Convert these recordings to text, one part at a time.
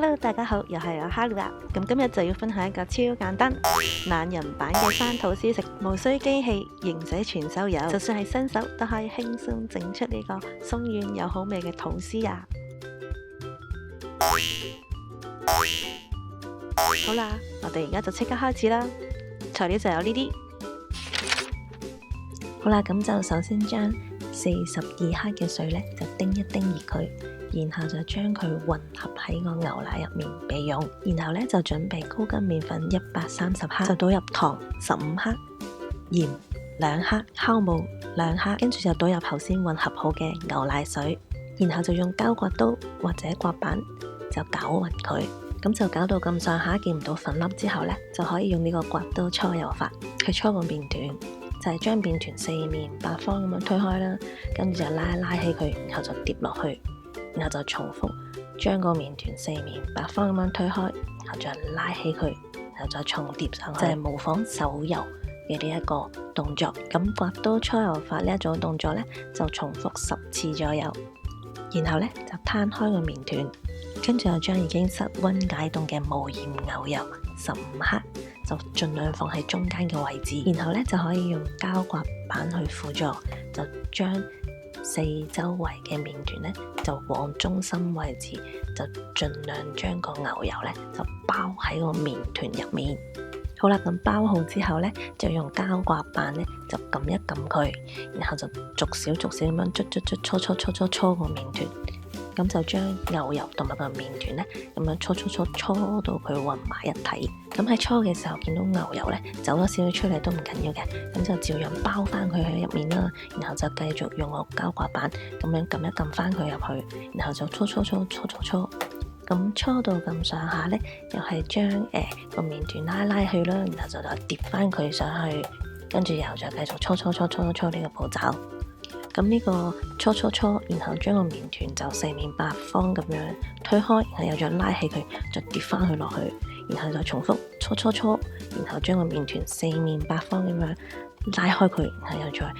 Hello， 大家好，又係我哈魯啦。咁今日就要分享一個超簡單懶人版嘅生吐司食，無需機器，形寫全手有，就算係新手都可以輕鬆整出呢個鬆軟又好味嘅吐司啊！好啦，我哋而家就即刻開始啦。材料就有呢啲。好啦，咁就首先將42克嘅水呢，就叮一叮熱佢。然後就將佢混合喺個牛奶入面備用，然後呢，就準備高筋麵粉130克，就倒入糖15克、鹽2克、酵母2克，跟住就倒入頭先混合好嘅牛奶水，然後就用膠刮刀或者刮板就攪勻佢，咁就攪到咁上下見唔到粉粒之後呢，就可以用呢個刮刀搓油法去搓個麵團，就係將麵團四面八方咁樣推開啦，跟住就拉起佢，然後就疊落去。然後就重複將個麵團四面八方咁樣推開，然後再拉起佢，然後再重疊上去，就係模仿手油嘅呢一個動作。咁刮刀搓油法呢一種動作呢，就重複10次左右。然後呢，就攤開個麵團，跟住又將已經室溫解凍嘅無鹽牛油15克，就盡量放喺中間嘅位置。然後呢，就可以用膠刮板去輔助，就將四周圍嘅麵團呢，就往中心位置，就盡量將個牛油呢，就包喺個麵團入面。好啦，咁包好之後呢，就用膠刮板呢，就撳一撳佢，然後就逐少咁樣搓個麵團。咁就將牛油同埋個麵團呢，咁樣搓到佢混埋一體。咁喺搓嘅時候見到牛油呢，走咗少少出嚟都唔緊要嘅，咁就照樣包翻佢喺入面啦。然後就繼續用個膠刮板咁樣撳一撳翻佢入去，然後就搓。咁搓到咁上下呢，又係將個麵團拉去啦，然後就疊翻佢上去，跟住又再繼續搓呢個步驟。咁呢個搓，然後將個麵團就四面八方咁樣推開，然後又再拉起佢，再疊翻佢落去，然後再重複搓，然後將個麵團四面八方咁樣拉開佢，然後又再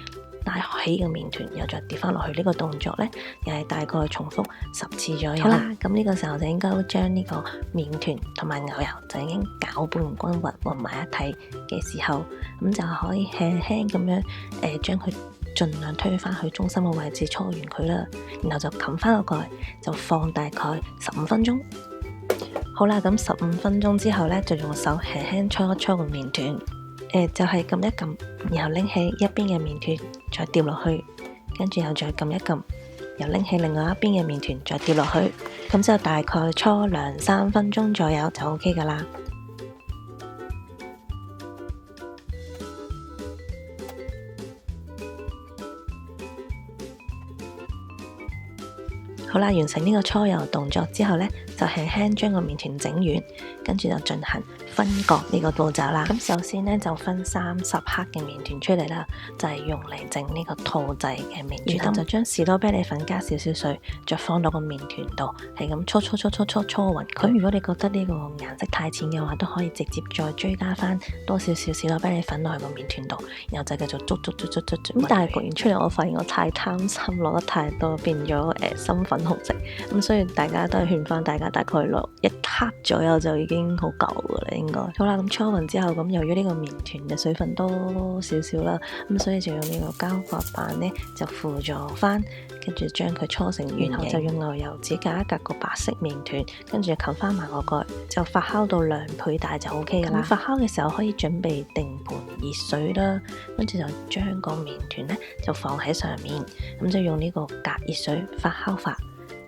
拉起個麵團，又再疊翻落去。呢個動作呢，又係大概重複10次左右。好啦，咁呢個時候就應該將呢個麵團同埋牛油就已經攪拌均勻混埋一體嘅時候，咁就可以輕輕咁樣將佢盡量推返去中心嘅位置搓完佢啦，然後就冚返個蓋，就放大概15分鐘。好啦，咁15分鐘之後呢，就用手輕輕搓一搓個麵團，就係撳一撳，然後拎起一邊嘅麵團再掉落去，跟住又再撳一撳，又拎起另外一邊嘅麵團再掉落去，咁就大概搓2-3分鐘左右就 OK 噶啦。好啦，完成呢個搓油動作之後呢，就輕輕將個麵團整軟，跟住就進行分割呢個步驟啦。咁首先呢，就分30克嘅麵團出嚟啦，就係用嚟整呢個兔仔嘅麵團。然後就將士多啤梨粉加少少水，再放到個麵團度，係咁搓勻佢。如果你覺得呢個顏色太淺嘅話，都可以直接再追加翻多少少士多啤梨粉落去個麵團度，然後就繼續捽。咁但係焗完出嚟，我發現我太貪心，落得太多，變咗深粉紅色。咁所以大家都係勸翻大家，大概落1克左右就已經好夠噶啦，應該。好啦，咁搓勻之後，咁由於呢個麵團嘅水分多少少啦，咁所以就用呢個膠刮板呢，就輔助翻，跟住將佢搓成圓形，然後就用牛油紙隔一隔個白色麵團，跟住冚翻埋個蓋，就發酵到2倍大就 OK 噶啦。發酵嘅時候可以準備定盤熱水啦，跟住就將個麵團呢，就放喺上面，咁就用呢個隔熱水發酵法。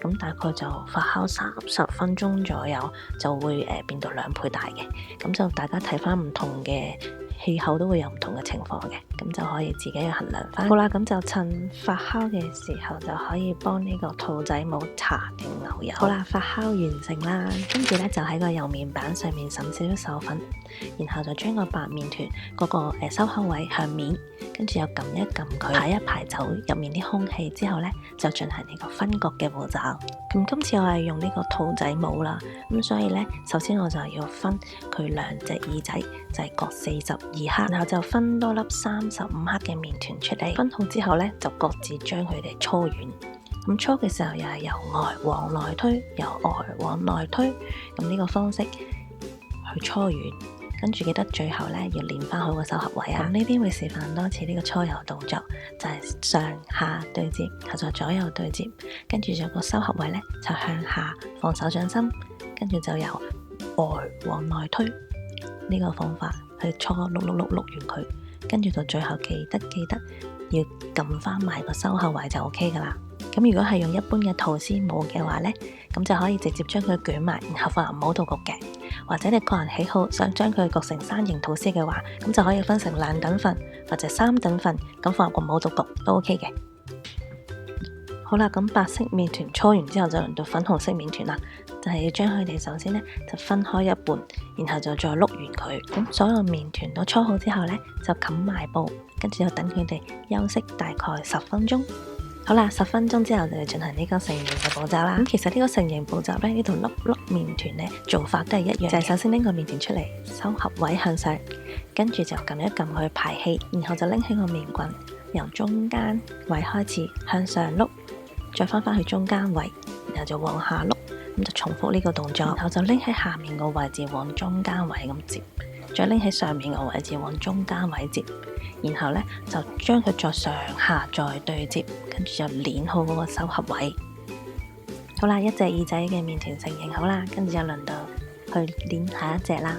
咁大概就發酵30分鐘左右，就會變到2倍大嘅。咁就大家睇翻唔同嘅氣候都會有唔同嘅情況嘅，咁就可以自己去衡量翻。好啦，咁就趁發酵嘅時候就可以幫呢個兔仔帽搽定牛油。好啦，發酵完成啦，跟住呢，就喺個油面板上面滲少少手粉，然後就將個白麵團嗰個收口位向面，跟住又撳一撳佢，排一排走入面啲空氣之後呢，就進行呢個分割嘅步驟。咁今次我係用呢個兔仔帽啦，咁所以呢，首先我就要分佢2隻耳仔，就係各42克，然後就分多粒35克嘅麵團出嚟。分好之後呢，就各自將佢哋搓軟，咁搓嘅時候又係由外往內推，由外往內推，咁呢個方式去搓完，跟住記得最後咧要練翻好個手合位啊！咁呢邊會示範多次呢個搓油動作，就係上下對接，後就左右對接，跟住就個收合位咧就向下放手掌心，跟住就由外往內推呢個方法去搓碌完佢，跟住到最後記得要撳翻埋個收後位就 OK 噶啦。咁如果係用一般嘅吐司模嘅話呢，咁就可以直接將佢捲埋，然後放入模度焗嘅。或者你個人喜好想將佢焗成山形吐司嘅話，咁就可以分成2等份或者3等份，咁放入個模度焗都 OK 嘅。好啦，咁白色麵團搓完之後就輪到粉紅色麵團啦，就係要將佢哋首先呢就分開一半，然後就再碌完佢。咁所有麵團都搓好之後呢，就冚埋布，跟住就等佢哋休息大概10分鐘。好啦，10分鐘之後就要進行呢個成形嘅步驟啦。咁其實呢個成形步驟呢，呢度粒麵團呢做法都係一樣，就係首先拎個麵團出嚟，收合位向上，跟住就撳一撳去排氣，然後就拎起個麵棍，由中間位開始向上碌，再翻去中間位，然後就往下碌，咁就重複呢個動作，然後就拎喺下面個位置往中間位咁接，再拎喺上面個位置往中間位接。然後呢，就將佢再上下再對接，跟住就捏好嗰個手合位。好啦，一隻耳仔嘅麵團成形好啦，跟住就輪到去捏下一隻啦。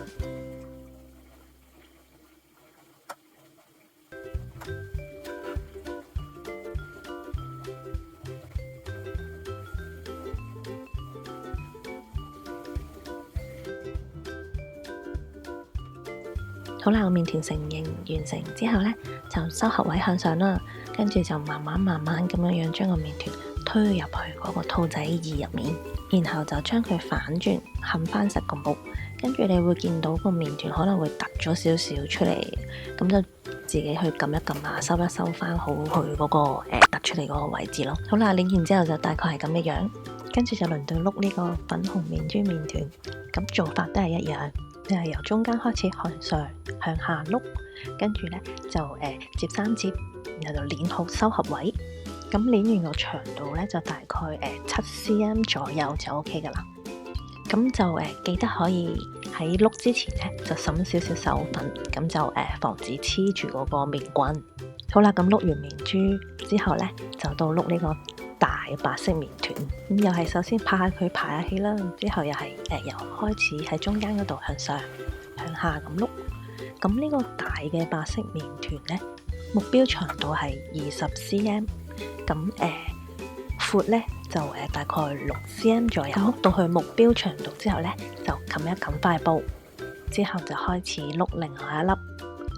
好啦，個麵團成形完成之後呢，就收合位向上啦，跟住就慢慢咁樣將個麵團推入去嗰個兔仔耳入面，然後就將佢反轉，冚翻實個模，跟住你會見到個麵團可能會突咗少少出嚟，咁就自己去撳一撳啊，收一收翻好佢嗰個突出嚟嗰個位置咯。好啦，捏完之後就大概係咁嘅樣，跟住就輪到碌呢個粉紅面珠麵團，咁做法都係一樣。就係由中間開始向上向下碌，跟住呢就接3接，然後就捏好收合位。咁捏完個長度呢，就大概7cm 左右就 OK 噶啦。咁就記得可以喺碌之前呢，就滲少少手粉，咁就防止黐住嗰個麵棍。好啦，咁碌完麵珠之後呢，就到碌呢個大白色麵團，咁又係首先拍下佢排下氣啦，之後又係由開始喺中間嗰度向上向下咁碌。咁呢個大嘅白色麵團呢，目標長度係20cm，咁闊呢就大概6cm 左右。碌到去目標長度之後呢，就撳一撳塊布，之後就開始碌另外一粒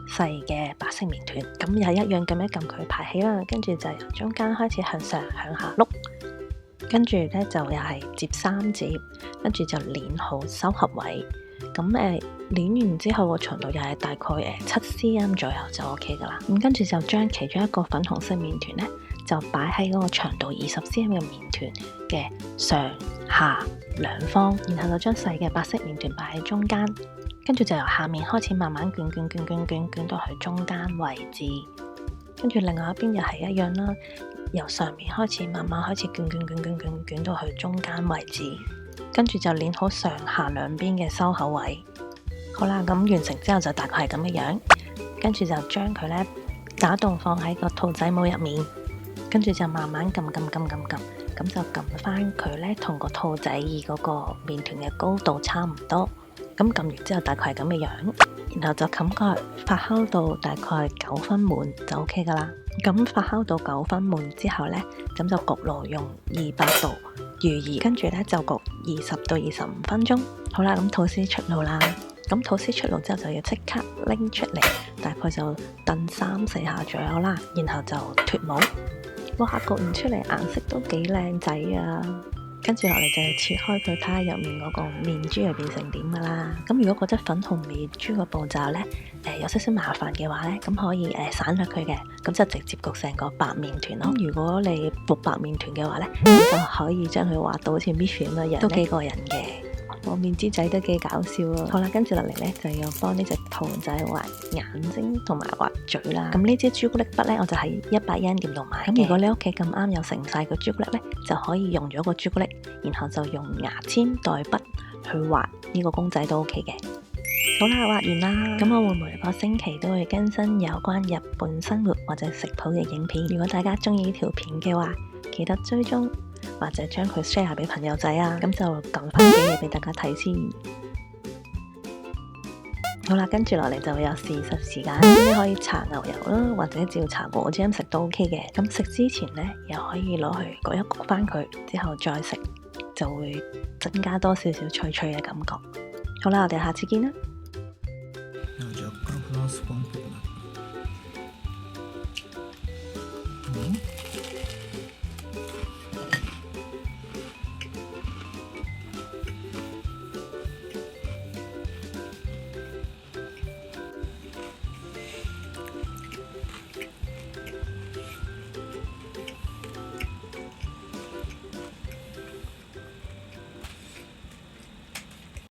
細嘅白色麵團，咁又一樣撳一撳佢排氣啦，跟住就由中間開始向上向下碌，跟住呢就又係接3接，跟住就捏好收合位。咁捏完之後個長度又係大概7cm 左右就 OK 噶啦。咁跟住就將其中一個粉紅色麵團呢，就擺喺嗰個長度20cm嘅麵團嘅上下兩方，然後就將細嘅白色麵團擺喺中間。跟住就由下面開始慢慢捲到去中間位置，跟住另外一邊又係一樣啦，由上面開始慢慢開始捲到去中間位置，跟住就捏好上下兩邊嘅收口位。好啦，咁完成之後就大概係咁嘅樣，跟住就將佢呢打洞放喺個兔仔模入面，跟住就慢慢撳，咁就撳翻佢呢同個兔仔耳嗰個麵團嘅高度差唔多。咁撳完之後大概係咁嘅樣，然後就冚蓋發酵到大概9分滿就 OK 噶啦。咁發酵到9分滿之後呢，咁就焗爐用200度預熱，跟住呢就焗20到25分鐘。好啦，咁吐司出爐啦。咁吐司出爐之後就要即刻拎出嚟，大概就燉3-4下左右啦，然後就脫模。哇，焗完出嚟顏色都幾靚仔啊！跟住落嚟就係切開佢，睇下入面嗰個麵珠係變成點噶啦。咁如果覺得粉紅麵珠個步驟呢，有少少麻煩嘅話呢，咁可以省略佢嘅，咁就直接焗成個白麵團咯。如果你焗白麵團嘅話呢，就可以將佢畫到好似 Miffy 咁嘅樣，都幾過癮嘅。我面珠仔都幾搞笑啊！好啦，跟住落嚟呢，就要幫呢隻兔仔畫眼睛同埋畫嘴啦。咁呢支朱古力筆呢，我就喺100 yen 店度買嘅。咁如果你屋企咁啱有成晒個朱古力呢，就可以用咗個朱古力，然後就用牙籤代筆去畫呢個公仔都 OK 嘅。好啦，畫完啦。咁我會每個星期都會更新有關日本生活或者食譜嘅影片。如果大家中意呢條片嘅話，記得追蹤或者將佢 share 俾朋友仔啊。咁就撳翻幾嘢俾大家睇先。好啦，跟住落嚟就會有試食時間。你可以搽牛油啦，或者照搽果醬食都 OK 嘅。咁食之前呢，又可以攞去焗一焗翻佢，之後再食就會增加多少少脆脆嘅感覺。好啦，我哋下次見啦。若干フランスパン